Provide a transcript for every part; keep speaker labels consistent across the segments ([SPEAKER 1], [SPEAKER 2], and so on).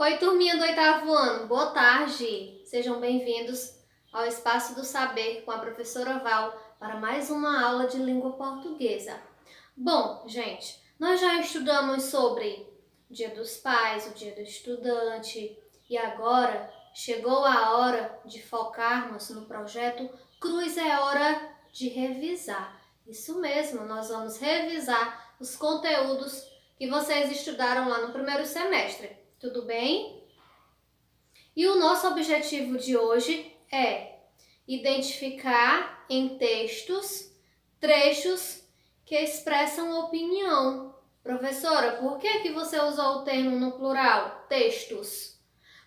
[SPEAKER 1] Oi, turminha do oitavo ano, boa tarde! Sejam bem-vindos ao Espaço do Saber com a professora Val para mais uma aula de língua portuguesa. Bom, gente, nós já estudamos sobre o Dia dos Pais, o Dia do Estudante e agora chegou a hora de focarmos no projeto Cruz é Hora de Revisar. Isso mesmo, nós vamos revisar os conteúdos que vocês estudaram lá no primeiro semestre. Tudo bem? E o nosso objetivo de hoje é identificar em textos trechos que expressam opinião. Professora, por que você usou o termo no plural, textos?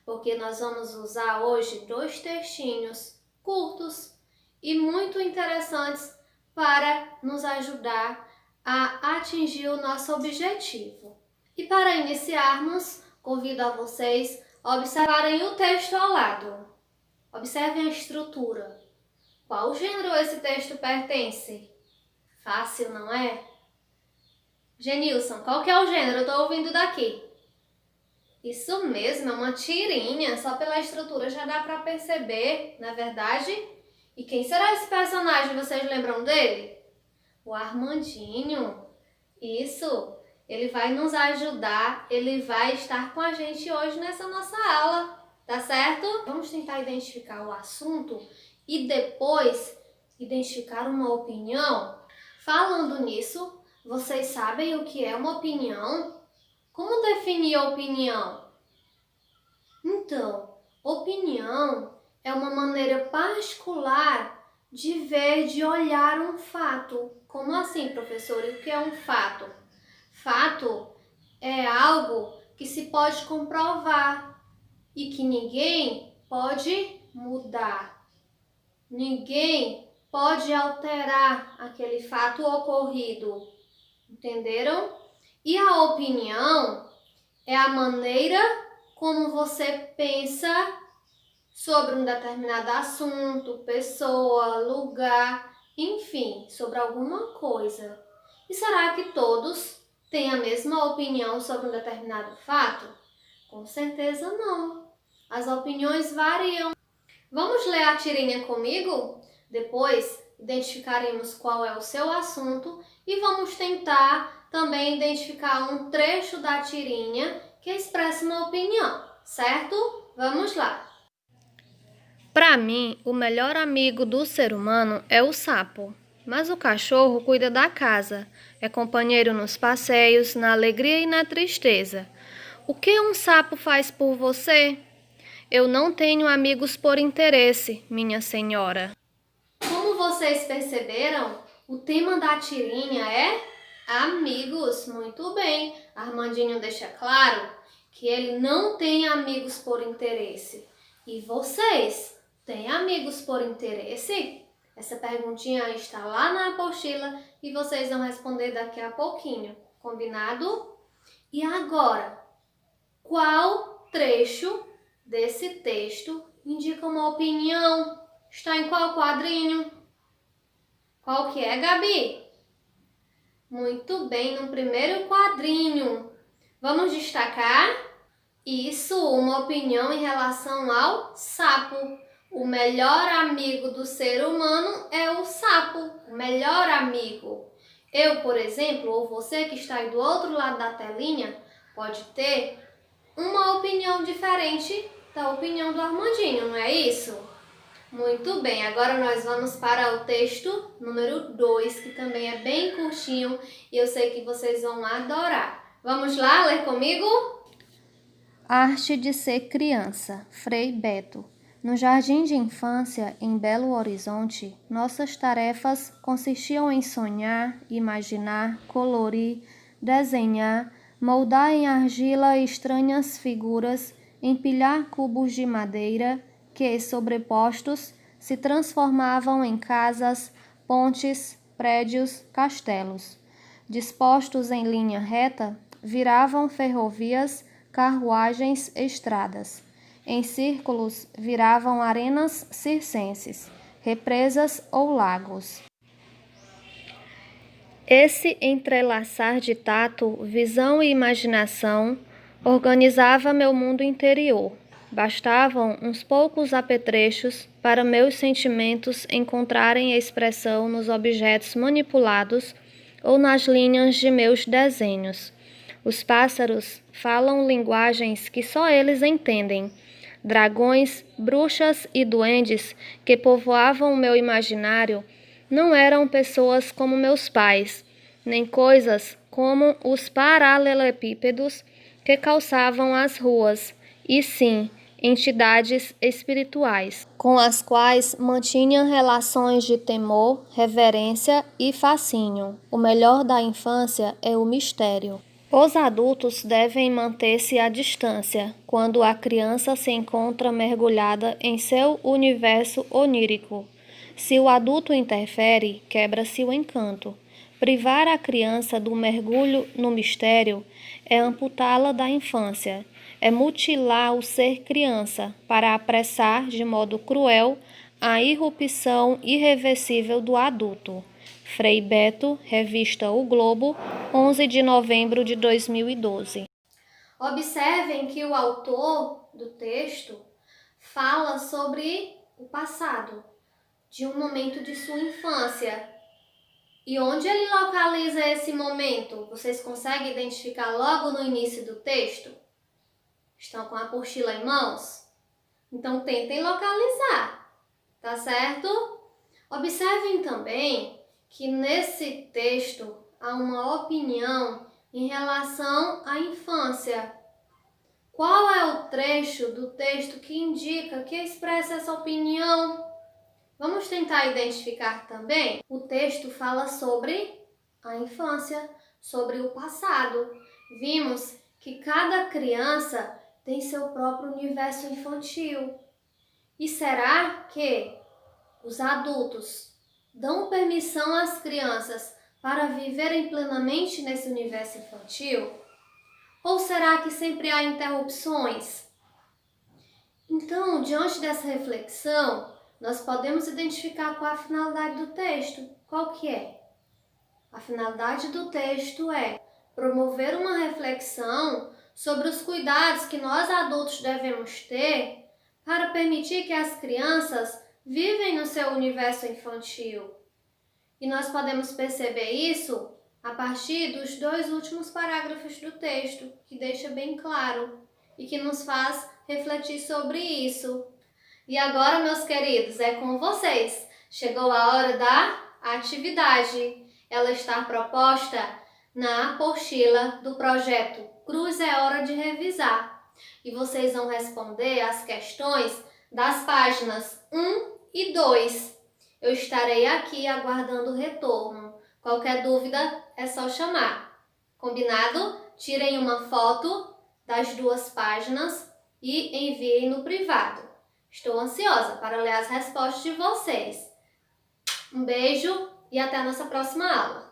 [SPEAKER 1] Porque nós vamos usar hoje dois textinhos curtos e muito interessantes para nos ajudar a atingir o nosso objetivo. E para iniciarmos, convido a vocês a observarem o texto ao lado. Observem a estrutura. Qual gênero esse texto pertence? Fácil, não é? Genilson, qual que é o gênero? Eu estou ouvindo daqui. Isso mesmo, é uma tirinha. Só pela estrutura já dá para perceber, não é verdade? E quem será esse personagem? Vocês lembram dele? O Armandinho. Isso. Ele vai nos ajudar, ele vai estar com a gente hoje nessa nossa aula, tá certo? Vamos tentar identificar o assunto e depois identificar uma opinião. Falando nisso, vocês sabem o que é uma opinião? Como definir a opinião? Então, opinião é uma maneira particular de ver, de olhar um fato. Como assim, professor? E o que é um fato? Fato é algo que se pode comprovar e que ninguém pode mudar. Ninguém pode alterar aquele fato ocorrido. Entenderam? E a opinião é a maneira como você pensa sobre um determinado assunto, pessoa, lugar, enfim, sobre alguma coisa. E será que todos têm a mesma opinião sobre um determinado fato? Com certeza não. As opiniões variam. Vamos ler a tirinha comigo? Depois identificaremos qual é o seu assunto e vamos tentar também identificar um trecho da tirinha que expressa uma opinião, certo? Vamos lá! Para mim, o melhor amigo do ser humano é o sapo. Mas o cachorro cuida da casa, é companheiro nos passeios, na alegria e na tristeza. O que um sapo faz por você? Eu não tenho amigos por interesse, minha senhora. Como vocês perceberam, o tema da tirinha é amigos. Muito bem, Armandinho deixa claro que ele não tem amigos por interesse. E vocês, têm amigos por interesse? Essa perguntinha está lá na apostila e vocês vão responder daqui a pouquinho, combinado? E agora, qual trecho desse texto indica uma opinião? Está em qual quadrinho? Qual que é, Gabi? Muito bem, no primeiro quadrinho. Vamos destacar? Isso, uma opinião em relação ao sapo. O melhor amigo do ser humano é o sapo, o melhor amigo. Eu, por exemplo, ou você que está aí do outro lado da telinha, pode ter uma opinião diferente da opinião do Armandinho, não é isso? Muito bem, agora nós vamos para o texto número 2, que também é bem curtinho e eu sei que vocês vão adorar. Vamos lá ler comigo? Arte de ser criança, Frei Beto. No jardim de infância, em Belo Horizonte, nossas tarefas consistiam em sonhar, imaginar, colorir, desenhar, moldar em argila estranhas figuras, empilhar cubos de madeira que, sobrepostos, se transformavam em casas, pontes, prédios, castelos. Dispostos em linha reta, viravam ferrovias, carruagens, estradas. Em círculos viravam arenas circenses, represas ou lagos. Esse entrelaçar de tato, visão e imaginação Organizava meu mundo interior. Bastavam uns poucos apetrechos para meus sentimentos encontrarem expressão nos objetos manipulados ou nas linhas de meus desenhos. Os pássaros falam linguagens que só eles entendem. Dragões, bruxas e duendes que povoavam o meu imaginário não eram pessoas como meus pais, nem coisas como os paralelepípedos que calçavam as ruas, e sim entidades espirituais, com as quais mantinha relações de temor, reverência e fascínio. O melhor da infância é o mistério. Os adultos devem manter-se à distância quando a criança se encontra mergulhada em seu universo onírico. Se o adulto interfere, quebra-se o encanto. Privar a criança do mergulho no mistério é amputá-la da infância, é mutilar o ser criança para apressar de modo cruel a irrupção irreversível do adulto. Frei Beto, revista O Globo, 11 de novembro de 2012. Observem que o autor do texto fala sobre o passado, de um momento de sua infância. E onde ele localiza esse momento? Vocês conseguem identificar logo no início do texto? Estão com a apostila em mãos? Então tentem localizar, tá certo? Observem também que nesse texto há uma opinião em relação à infância. Qual é o trecho do texto que indica, que expressa essa opinião? Vamos tentar identificar também. O texto fala sobre a infância, sobre o passado. Vimos que cada criança tem seu próprio universo infantil. E será que os adultos dão permissão às crianças para viverem plenamente nesse universo infantil? Ou será que sempre há interrupções? Então, diante dessa reflexão, nós podemos identificar qual a finalidade do texto. Qual que é? A finalidade do texto é promover uma reflexão sobre os cuidados que nós adultos devemos ter para permitir que as crianças vivem no seu universo infantil. E nós podemos perceber isso a partir dos 2 últimos parágrafos do texto, que deixa bem claro e que nos faz refletir sobre isso. E agora, meus queridos, é com vocês. Chegou a hora da atividade. Ela está proposta na apostila do projeto Cruz é Hora de Revisar. E vocês vão responder as questões das páginas 1 e 2. Eu estarei aqui aguardando o retorno. Qualquer dúvida é só chamar. Combinado? Tirem uma foto das 2 páginas e enviem no privado. Estou ansiosa para ler as respostas de vocês. Um beijo e até a nossa próxima aula.